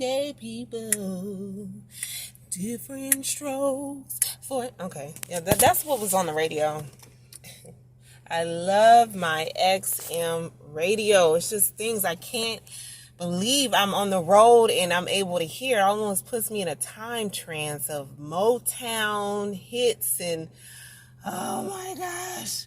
everyday people, different strokes for... Okay, yeah, that's what was on the radio. I love my XM radio. It's just things I can't believe I'm on the road and I'm able to hear. It almost puts me in a time trance of Motown hits and oh my gosh.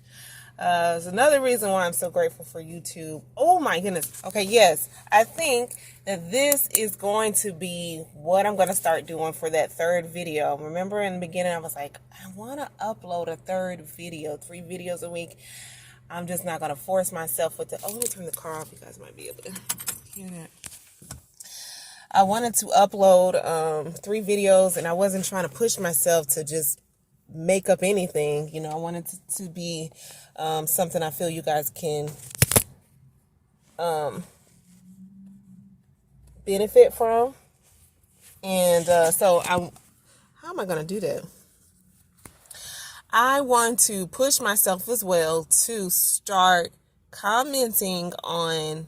It's another reason why I'm so grateful for YouTube. Oh my goodness. Okay, yes. I think that this is going to be what I'm going to start doing for that third video. Remember in the beginning I was like, I want to upload a third video, 3 videos a week. I'm just not going to force myself with the... Oh, let me turn the car off. You guys might be able to hear that. I wanted to upload 3 videos, and I wasn't trying to push myself to just make up anything. You know, I wanted to be something I feel you guys can benefit from. And so how am I going to do that? I want to push myself as well to start commenting on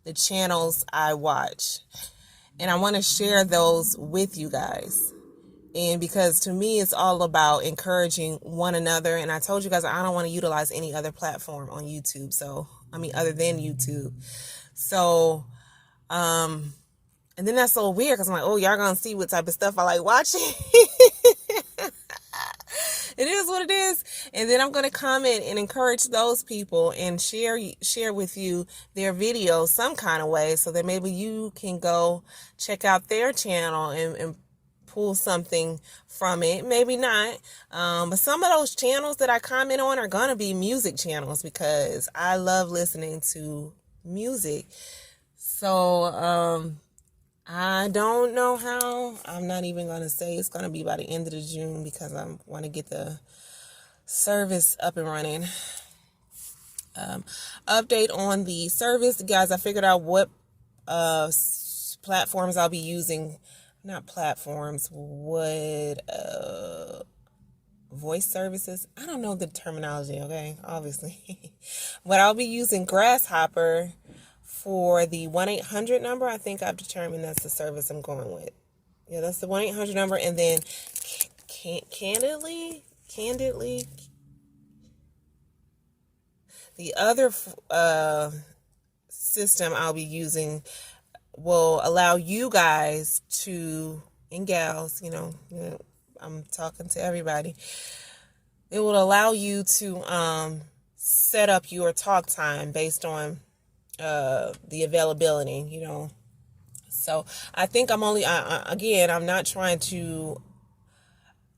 the channels I watch. And I want to share those with you guys. And because to me, it's all about encouraging one another. And I told you guys, I don't want to utilize any other platform on YouTube. So, other than YouTube. So, and then that's so weird because I'm like, oh, y'all going to see what type of stuff I like watching. It is what it is. And then I'm going to comment and encourage those people and share with you their videos some kind of way so that maybe you can go check out their channel and pull something from it. Maybe not. But some of those channels that I comment on are going to be music channels because I love listening to music. So, I don't know how. I'm not even going to say it's going to be by the end of the June because I want to get the service up and running. Update on the service. Guys, I figured out what platforms I'll be using. Not platforms. What voice services. I don't know the terminology, okay? Obviously. But I'll be using Grasshopper for the 1-800 number. I think I've determined that's the service I'm going with. Yeah, that's the 1-800 number. And then candidly, the other system I'll be using will allow you guys to, and gals, you know, I'm talking to everybody. It will allow you to set up your talk time based on the availability, you know. So I think I'm only, again, I'm not trying to,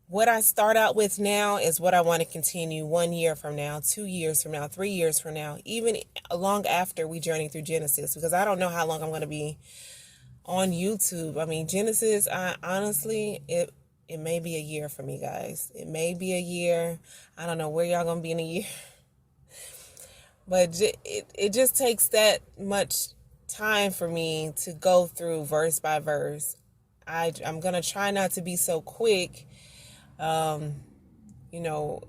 what I start out with now is what I want to continue 1 year from now, 2 years from now, 3 years from now, even long after we journey through Genesis, because I don't know how long I'm going to be on YouTube. Genesis, honestly, it may be a year for me, guys. It may be a year. I don't know where y'all going to be in a year. But it just takes that much time for me to go through verse by verse. I'm going to try not to be so quick. You know,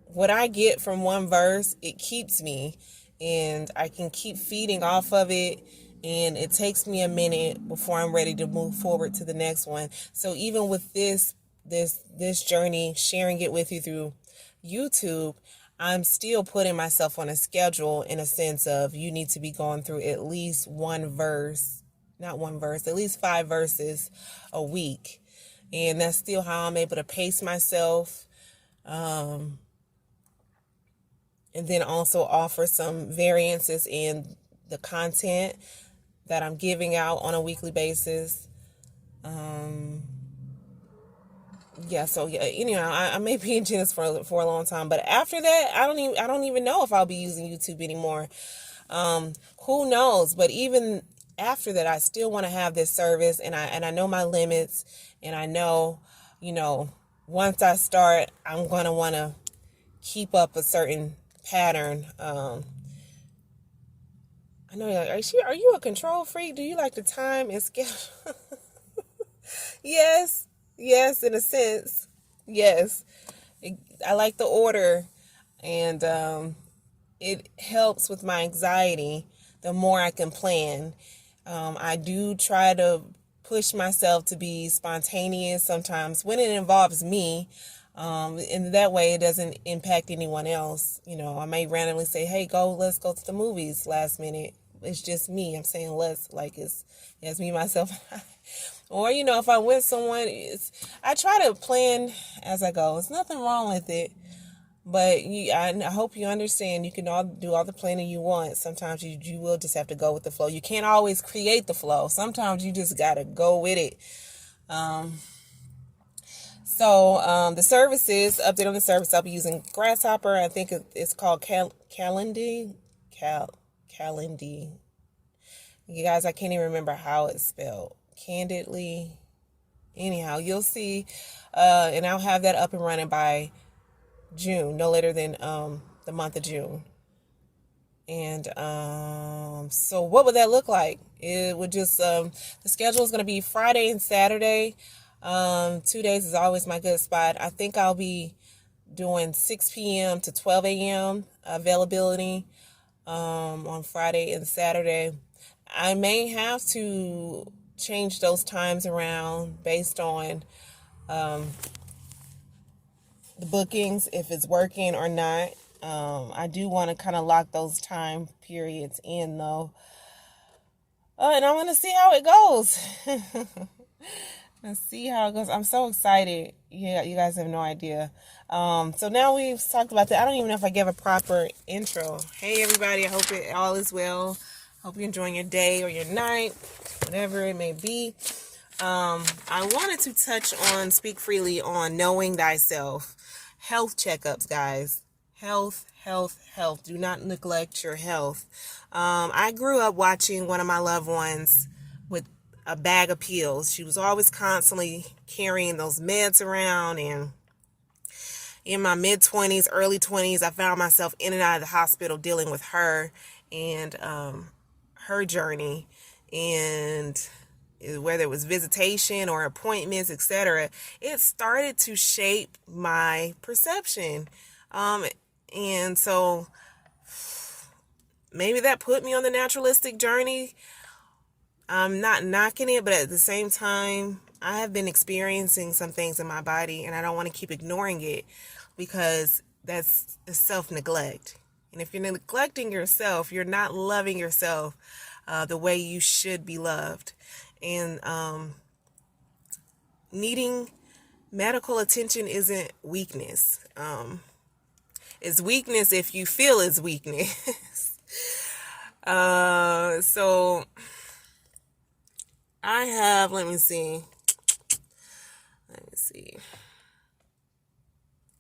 what I get from one verse, it keeps me. And I can keep feeding off of it. And it takes me a minute before I'm ready to move forward to the next one. So even with this journey, sharing it with you through YouTube, I'm still putting myself on a schedule in a sense of you need to be going through at least at least 5 verses a week. And that's still how I'm able to pace myself. And then also offer some variances in the content that I'm giving out on a weekly basis. I may be in Genesis for a long time, but after that, I don't even know if I'll be using YouTube anymore. Who knows? But even after that, I still want to have this service, and I know my limits, and I know, once I start, I'm going to want to keep up a certain pattern. I know you're like, are you a control freak? Do you like the time and schedule? Yes, in a sense. Yes. I like the order, and it helps with my anxiety the more I can plan. I do try to push myself to be spontaneous sometimes when it involves me. And that way it doesn't impact anyone else. I may randomly say, hey, let's go to the movies last minute. It's just me. I'm saying let's, like it's me, myself. Or, if I'm with someone, I try to plan as I go. There's nothing wrong with it. But I hope you understand, you can do all the planning you want. Sometimes you will just have to go with the flow. You can't always create the flow. Sometimes you just got to go with it. The services, update on the service, I'll be using Grasshopper. I think it's called Calendly. Calendly. You guys, I can't even remember how it's spelled. Candidly. Anyhow, you'll see. And I'll have that up and running by June, no later than the month of June. And so what would that look like? It would just the schedule is going to be Friday and Saturday. 2 days is always my good spot. I think I'll be doing 6 p.m. to 12 a.m. availability on Friday and Saturday. I may have to change those times around based on the bookings, if it's working or not. I do want to kind of lock those time periods in, though. And I want to see how it goes. Let's see how it goes. I'm so excited. Yeah, you guys have no idea. So now we've talked about that. I don't even know if I gave a proper intro. Hey, everybody. I hope it all is well. Hope you're enjoying your day or your night, whatever it may be. I wanted to touch on, speak freely on knowing thyself. Health checkups, guys. Health. Do not neglect your health. I grew up watching one of my loved ones with a bag of pills. She was always constantly carrying those meds around, and in my mid-20s, early 20s, I found myself in and out of the hospital dealing with her and her journey, and whether it was visitation or appointments, etc., it started to shape my perception. And so maybe that put me on the naturalistic journey. I'm not knocking it, but at the same time, I have been experiencing some things in my body, and I don't want to keep ignoring it because that's self-neglect. And if you're neglecting yourself, you're not loving yourself the way you should be loved. And needing medical attention isn't weakness. It's weakness if you feel it's weakness. So I have, let me see.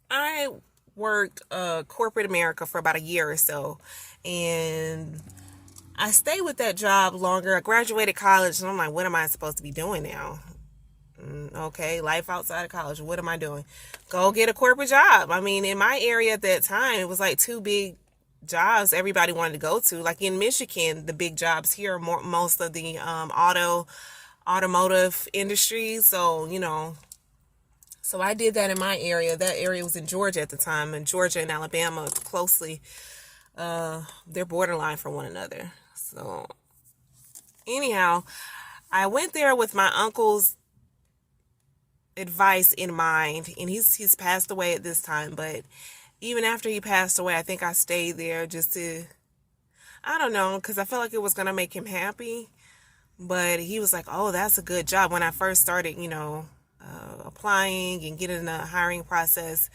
I worked corporate America for about a year or so, and I stayed with that job longer. I graduated college, and I'm like, what am I supposed to be doing now? Okay, life outside of college. What am I doing? Go get a corporate job. I mean, in my area at that time, it was like 2 big jobs everybody wanted to go to. Like in Michigan, the big jobs here are most of the automotive industry. So, so I did that in my area. That area was in Georgia at the time, and Georgia and Alabama closely, they're borderline for one another. So anyhow, I went there with my uncle's advice in mind, and he's passed away at this time, but even after he passed away, I think I stayed there just to, I don't know, because I felt like it was going to make him happy. But he was like, oh, that's a good job. When I first started, applying and getting the hiring process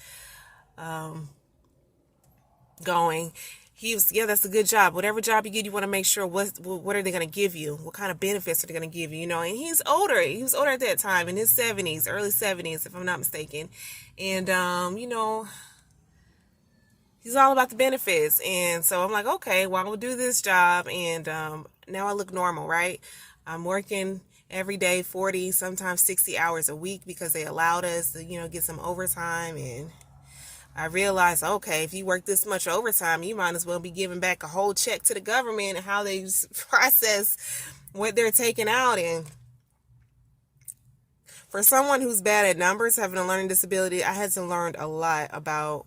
going, he was, yeah, that's a good job. Whatever job you get, you want to make sure what are they going to give you? What kind of benefits are they going to give you? And he's older. He was older at that time, in his 70s, early 70s, if I'm not mistaken. And, he's all about the benefits. And so I'm like, okay, well, I'm going to do this job. And now I look normal, right? I'm working every day, 40, sometimes 60 hours a week, because they allowed us to, get some overtime. And I realized, okay, if you work this much overtime, you might as well be giving back a whole check to the government and how they process what they're taking out. And for someone who's bad at numbers, having a learning disability, I had to learn a lot about,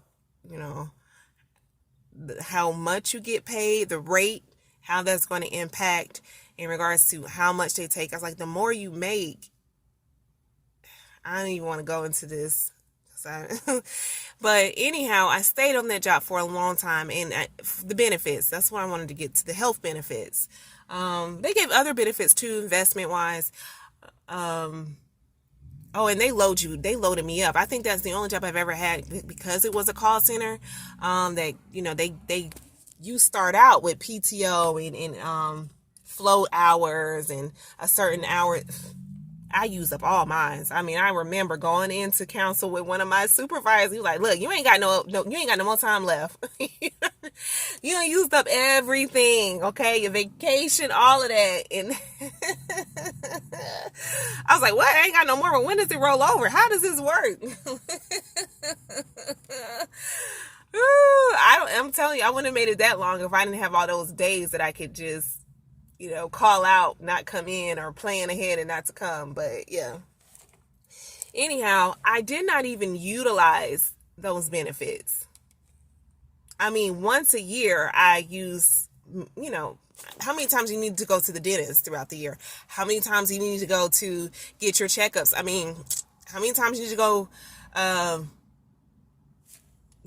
how much you get paid, the rate, how that's going to impact in regards to how much they take. I was like, the more you make, I don't even want to go into this. But anyhow, I stayed on that job for a long time, and the benefits, that's what I wanted to get to, the health benefits. They gave other benefits too, investment wise. Oh, and they loaded me up. I think that's the only job I've ever had, because it was a call center. That, you start out with PTO and float hours and a certain hour. I use up all mine. I mean, I remember going into council with one of my supervisors. He was like, "Look, you ain't got no more time left. You done used up everything, okay? Your vacation, all of that." And I was like, "What? I ain't got no more. But when does it roll over? How does this work?" I'm telling you, I wouldn't have made it that long if I didn't have all those days that I could just, call out, not come in, or plan ahead and not to come. But yeah. Anyhow, I did not even utilize those benefits. I mean, once a year, I use, how many times you need to go to the dentist throughout the year? How many times you need to go to get your checkups? I mean, how many times you need to go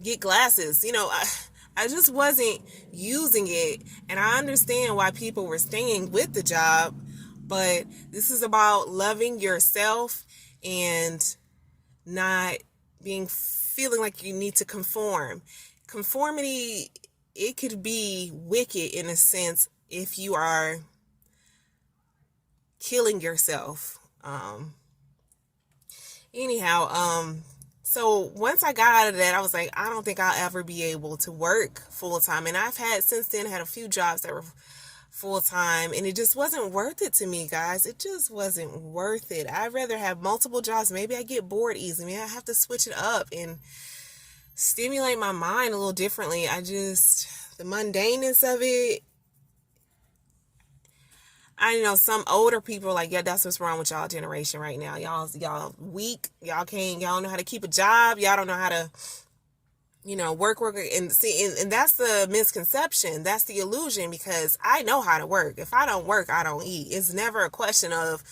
get glasses? I just wasn't using it, and I understand why people were staying with the job, but this is about loving yourself and not feeling like you need to conform. Conformity, it could be wicked in a sense if you are killing yourself. So once I got out of that, I was like, I don't think I'll ever be able to work full time. And I've since then had a few jobs that were full time, and it just wasn't worth it to me, guys. It just wasn't worth it. I'd rather have multiple jobs. Maybe I get bored easily. Maybe I have to switch it up and stimulate my mind a little differently. The mundaneness of it. I know some older people are like, yeah, that's what's wrong with y'all generation right now. Y'all weak. Y'all don't know how to keep a job. Y'all don't know how to, work. And see, and that's the misconception. That's the illusion, because I know how to work. If I don't work, I don't eat. It's never a question of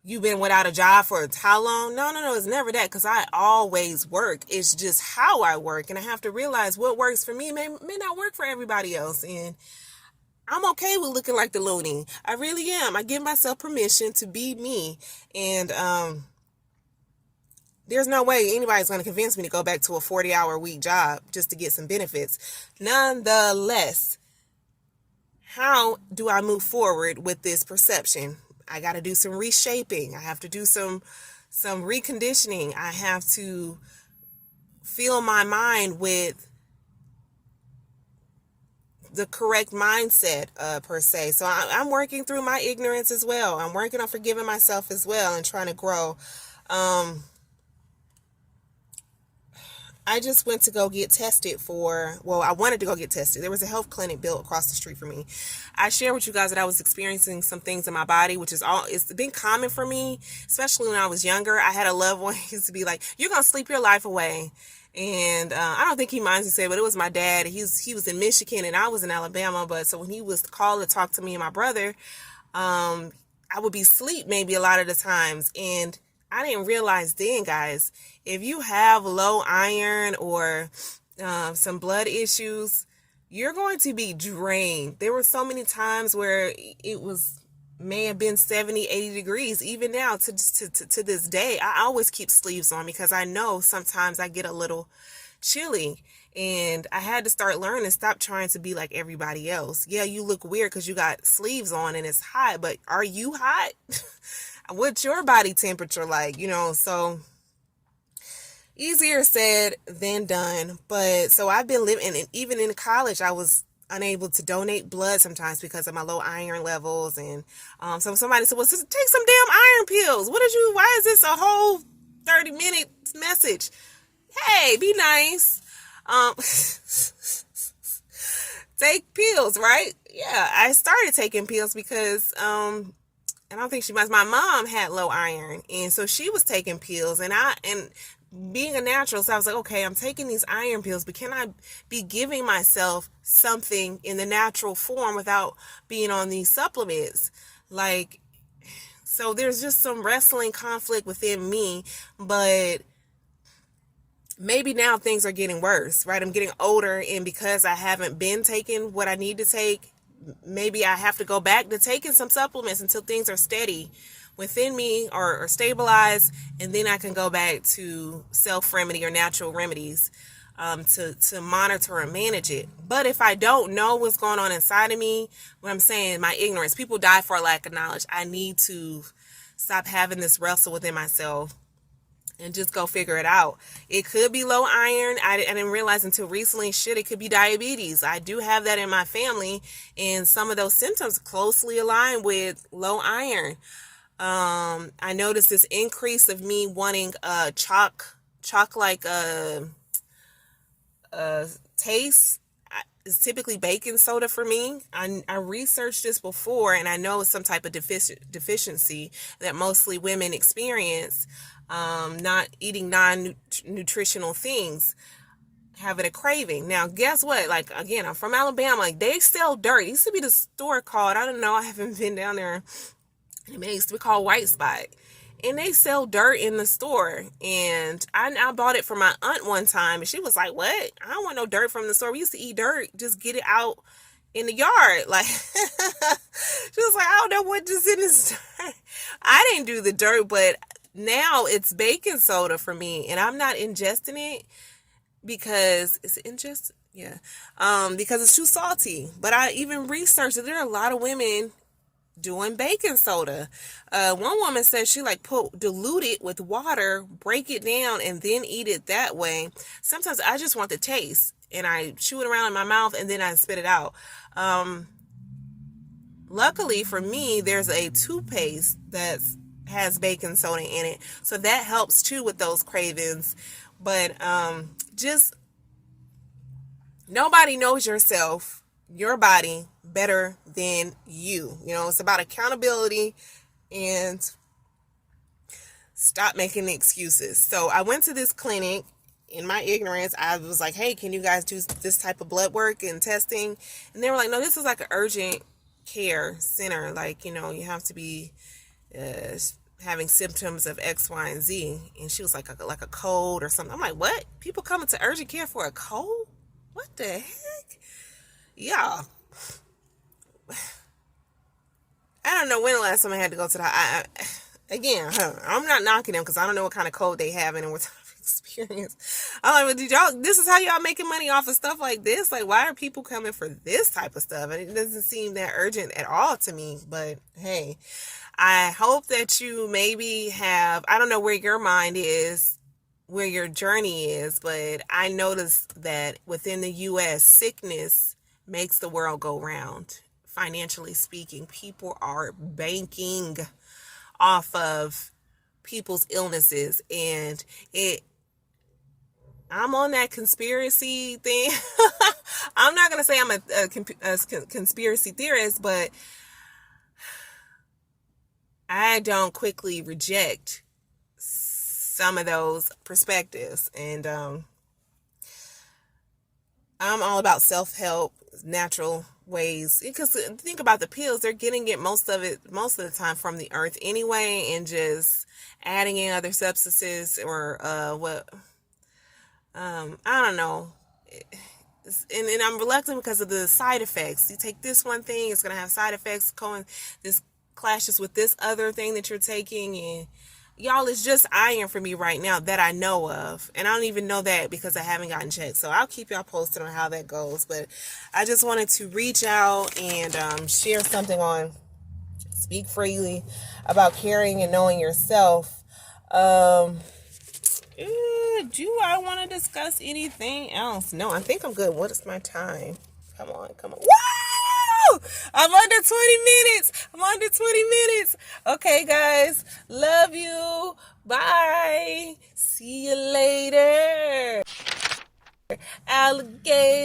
you've been without a job for how long? No. It's never that, because I always work. It's just how I work. And I have to realize what works for me may not work for everybody else. And I'm okay with looking like the loony. I really am. I give myself permission to be me. And there's no way anybody's going to convince me to go back to a 40-hour week job just to get some benefits. Nonetheless, how do I move forward with this perception? I got to do some reshaping. I have to do some reconditioning. I have to fill my mind with the correct mindset, per se. So I'm working through my ignorance as well. I'm working on forgiving myself as well and trying to grow. I just went to go get tested I wanted to go get tested. There was a health clinic built across the street from me. I shared with you guys that I was experiencing some things in my body, which it's been common for me, especially when I was younger. I had a loved one who used to be like, "You're going to sleep your life away." And I don't think he minds me saying, but it was my dad. He was in Michigan and I was in Alabama. But so when he was called to talk to me and my brother, I would be asleep maybe a lot of the times. And I didn't realize then, guys, if you have low iron or some blood issues, you're going to be drained. There were so many times where may have been 70, 80 degrees. Even now to this day, I always keep sleeves on because I know sometimes I get a little chilly, and I had to start learning to stop trying to be like everybody else. Yeah, you look weird because you got sleeves on and it's hot, but are you hot? What's your body temperature like? So easier said than done. But so I've been living, and even in college, I was unable to donate blood sometimes because of my low iron levels. And so somebody said, well, take some damn iron pills. Why is this a whole 30-minute message? Hey, be nice. Take pills, right? Yeah, I started taking pills because I don't think my mom had low iron, and so she was taking pills, and being a naturalist, I was like, okay, I'm taking these iron pills, but can I be giving myself something in the natural form without being on these supplements? Like, so there's just some wrestling conflict within me, but maybe now things are getting worse, right? I'm getting older, and because I haven't been taking what I need to take, maybe I have to go back to taking some supplements until things are steady within me or stabilized, and then I can go back to self-remedy or natural remedies to monitor and manage it. But if I don't know what's going on inside of me, what I'm saying, my ignorance, people die for a lack of knowledge. I need to stop having this wrestle within myself and just go figure it out. It could be low iron. I didn't realize until recently, it could be diabetes. I do have that in my family, and some of those symptoms closely align with low iron. I noticed this increase of me wanting chalk like taste. It's typically baking soda for me. I researched this before, and I know it's some type of deficiency that mostly women experience. Not eating non-nutritional things, having a craving. Now, guess what? Like, again, I'm from Alabama. Like, they sell dirt. It used to be the store called, I don't know, I haven't been down there. It used to be called White Spot. And they sell dirt in the store. And I bought it for my aunt one time. And she was like, what? I don't want no dirt from the store. We used to eat dirt. Just get it out in the yard. Like, she was like, I don't know what is in this dirt. I didn't do the dirt, but now it's baking soda for me, and I'm not ingesting it because because it's too salty. But I even researched that there are a lot of women doing baking soda. One woman said she dilute it with water, break it down, and then eat it that way. Sometimes I just want the taste, and I chew it around in my mouth, and then I spit it out. Luckily for me, there's a toothpaste that has baking soda in it, so that helps too with those cravings. But just nobody knows your body better than you. It's about accountability and stop making excuses. So I went to this clinic. In my ignorance, I was like, hey, can you guys do this type of blood work and testing? And they were like, no, this is like an urgent care center. Like, you have to be having symptoms of X, Y, and Z. And she was like a cold or something. I'm like, what? People coming to urgent care for a cold? What the heck? Yeah. I don't know when the last time I had to go to the I'm not knocking them because I don't know what kind of cold they have and what type of experience. I'm like, well, this is how y'all making money off of stuff like this? Like, why are people coming for this type of stuff? And it doesn't seem that urgent at all to me. But hey, I hope that you maybe have, I don't know where your mind is, where your journey is, but I noticed that within the U.S., sickness makes the world go round. Financially speaking, people are banking off of people's illnesses, and I'm on that conspiracy thing. I'm not going to say I'm a conspiracy theorist, but I don't quickly reject some of those perspectives. And I'm all about self-help, natural ways, because think about the pills, they're getting it most of the time from the earth anyway, and just adding in other substances or I don't know. And I'm reluctant because of the side effects. You take this one thing, it's going to have side effects. This clashes with this other thing that you're taking, and y'all, it's just iron for me right now that I know of. And I don't even know that because I haven't gotten checked. So I'll keep y'all posted on how that goes. But I just wanted to reach out and share something on Speak Freely about caring and knowing yourself. Do I want to discuss anything else? No, I think I'm good. What is my time? Come on. Woo! I'm under 20 minutes. Okay, guys. Love you. Bye. See you later. Alligator.